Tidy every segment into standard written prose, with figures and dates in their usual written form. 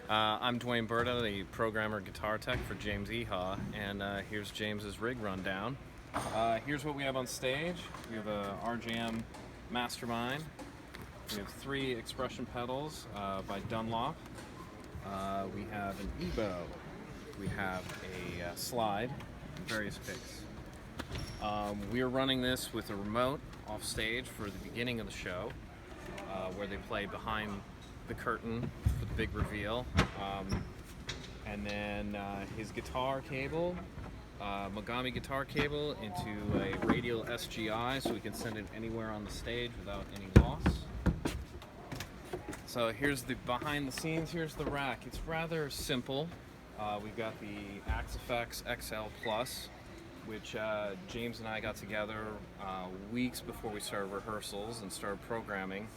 I'm Duane Burda, the programmer guitar tech for James Eha, and here's James's rig rundown. Here's what we have on stage. We have a RJM Mastermind. We have 3 expression pedals by Dunlop. We have an EBO. We have a slide, and various picks. We are running this with a remote off stage for the beginning of the show, where they play behind the curtain for the big reveal. And then his guitar cable, Mogami guitar cable, into a radial SGI so we can send it anywhere on the stage without any loss. So here's the behind the scenes, here's the rack. It's rather simple. We've got the Axe-Fx XL Plus, which James and I got together weeks before we started rehearsals and started programming.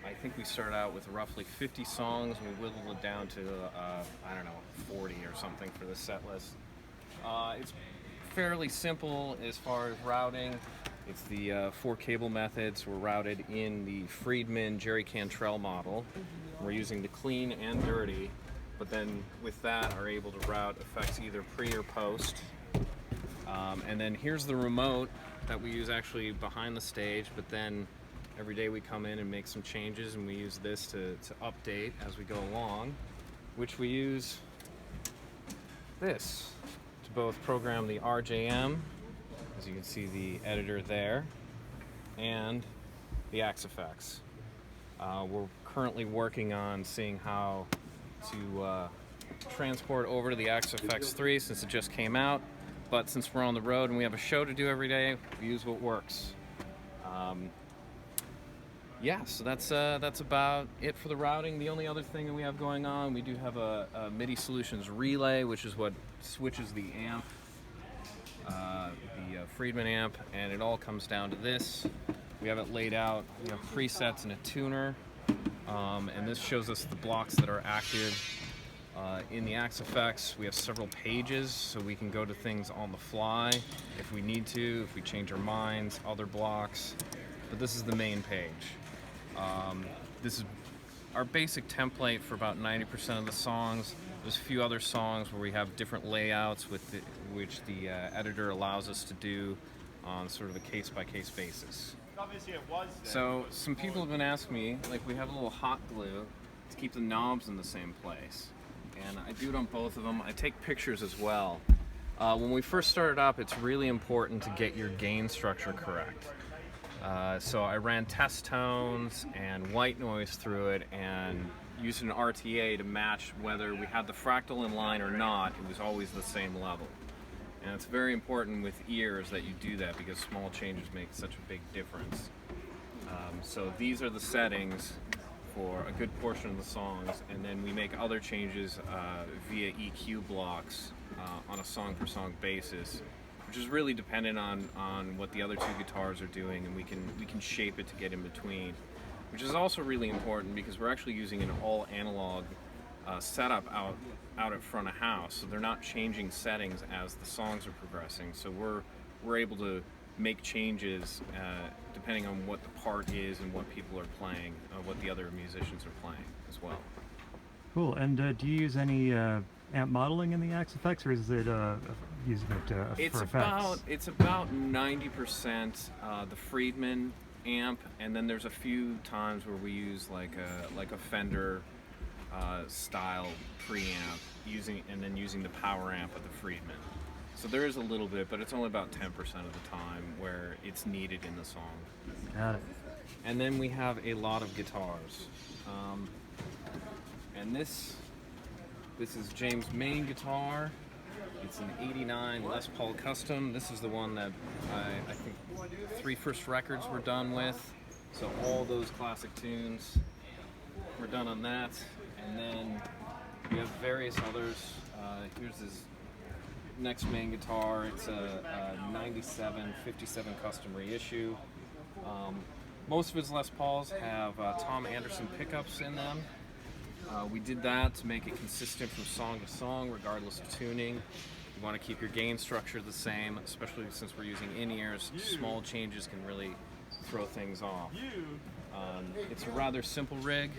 I think we started out with roughly 50 songs, and we whittled it down to, 40 or something for the set list. It's fairly simple as far as routing. It's the 4 cable methods. We're routed in the Friedman Jerry Cantrell model. We're using the clean and dirty, but then with that are able to route effects either pre or post. And then here's the remote that we use actually behind the stage, but then every day we come in and make some changes, and we use this to update as we go along, which we use this to both program the RJM, as you can see the editor there, and the Axe-Fx. We're currently working on seeing how to transport over to the Axe-Fx 3 since it just came out, but since we're on the road and we have a show to do every day, we use what works. Yeah, so that's about it for the routing. The only other thing that we have going on, we do have a MIDI Solutions relay, which is what switches the amp, the Friedman amp, and it all comes down to this. We have it laid out, we have presets and a tuner, and this shows us the blocks that are active. In the Axe-Fx, we have several pages, so we can go to things on the fly if we need to, if we change our minds, other blocks. But this is the main page. This is our basic template for about 90% of the songs. There's a few other songs where we have different layouts which the editor allows us to do on sort of a case-by-case basis. So some people have been asking me, like, we have a little hot glue to keep the knobs in the same place. And I do it on both of them. I take pictures as well. When we first started up, it's really important to get your gain structure correct. So I ran test tones and white noise through it and used an RTA to match whether we had the fractal in line or not. It was always the same level. And it's very important with ears that you do that because small changes make such a big difference. So these are the settings for a good portion of the songs, and then we make other changes via EQ blocks on a song-per-song basis, which is really dependent on what the other 2 guitars are doing, and we can shape it to get in between, which is also really important because we're actually using an all analog setup out at front of house, so they're not changing settings as the songs are progressing. So we're able to make changes depending on what the part is and what people are playing, what the other musicians are playing as well. Cool. And do you use any amp modeling in the Axe-Fx, or is it using it for effects? It's about 90% the Friedman amp, and then there's a few times where we use like a Fender style preamp, using the power amp of the Friedman. So there is a little bit, but it's only about 10% of the time where it's needed in the song. Got it. And then we have a lot of guitars. And this is James' main guitar. It's an '89 Les Paul Custom. This is the one that I think 3 first records were done with. So all those classic tunes were done on that. And then we have various others. Here's his next main guitar. It's a 97 57 custom reissue. Most of his Les Pauls have Tom Anderson pickups in them. We did that to make it consistent from song to song, regardless of tuning. You want to keep your gain structure the same, especially since we're using in-ears. Small changes can really throw things off. It's a rather simple rig,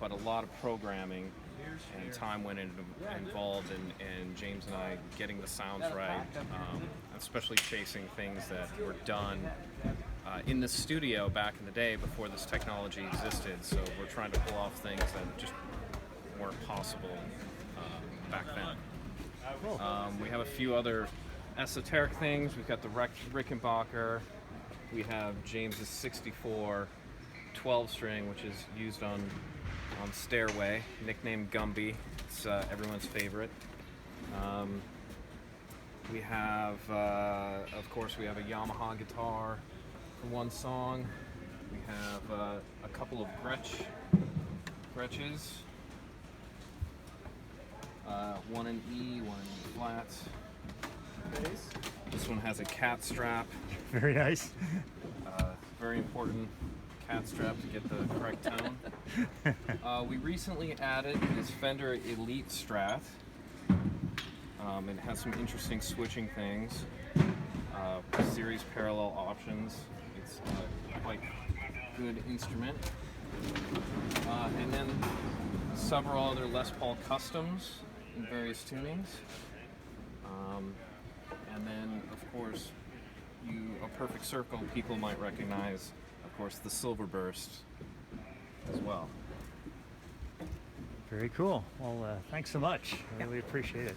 but a lot of programming and time went involved in James and I getting the sounds right, especially chasing things that were done in the studio back in the day before this technology existed. So we're trying to pull off things that just weren't possible back then. We have a few other esoteric things. We've got the Rickenbacker. We have James's 64 12-string, which is used on Stairway, nicknamed Gumby. It's everyone's favorite. We have, of course, we have a Yamaha guitar for one song. We have a couple of Gretches. One in E, one in E flat. This one has a cat strap. Very nice. Very important cat strap to get the correct tone. We recently added this Fender Elite Strat. It has some interesting switching things, series parallel options. It's a quite good instrument. And then several other Les Paul customs in various tunings. And then, of course, a perfect circle people might recognize, of course, the Silver Burst as well. Very cool. Well, thanks so much. I really appreciate it.